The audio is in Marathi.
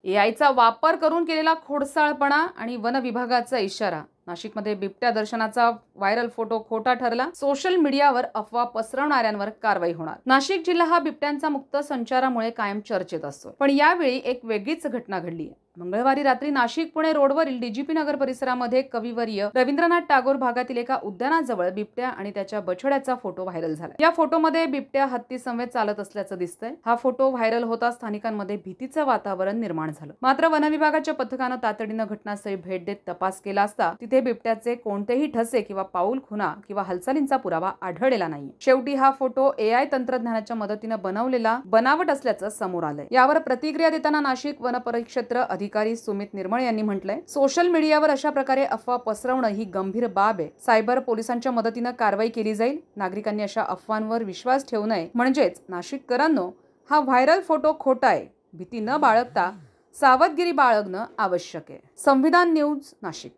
एआयचा वापर करून केलेला खोडसाळपणा आणि वन विभागाचा इशारा। नाशिकमध्ये बिबट्या दर्शनाचा व्हायरल फोटो खोटा ठरला। सोशल मीडियावर अफवा पसरवणाऱ्यांवर कारवाई होणार। नाशिक जिल्हा हा बिबट्यांचा मुक्त संचारामुळे कायम चर्चेत असतो, पण यावेळी एक वेगळीच घटना घडली। मंगळवारी रात्री नाशिक पुणे रोडवरील डीजीपी नगर परिसरामध्ये कविवर्य रवींद्रनाथ टागोर भागातील एका उद्यानाजवळ बिबट्या आणि त्याच्या बछड्याचा फोटो व्हायरल झाला। या फोटोमध्ये बिबट्या हत्ती समवेत चालत असल्याचं दिसतंय। हा फोटो व्हायरल होता स्थानिकांमध्ये भीतीचं वातावरण निर्माण झालं। मात्र वन विभागाच्या पथकानं तातडीनं घटनास्थळी भेट देत तपास केला असता तिथे बिबट्याचे कोणतेही ठसे किंवा पाऊल खुणा किंवा हालचालींचा पुरावा आढळलेला नाही। शेवटी हा फोटो एआय तंत्रज्ञानाच्या मदतीने बनवलेला बनावट असल्याचं समोर आलंय। यावर प्रतिक्रिया देताना नाशिक वन परिक्षेत्र अधिकारी सुमित निर्मळ यांनी म्हटलंय, सोशल मीडियावर अशा प्रकारे अफवा पसरवणं ही गंभीर बाब आहे। सायबर पोलिसांच्या मदतीने कारवाई केली जाईल। नागरिकांनी अशा अफवांवर विश्वास ठेवू नये। म्हणजेच नाशिककरांनो, हा व्हायरल फोटो खोटा आहे। भीती न बाळगता सावधगिरी बाळगणं आवश्यक आहे। संविधान न्यूज, नाशिक।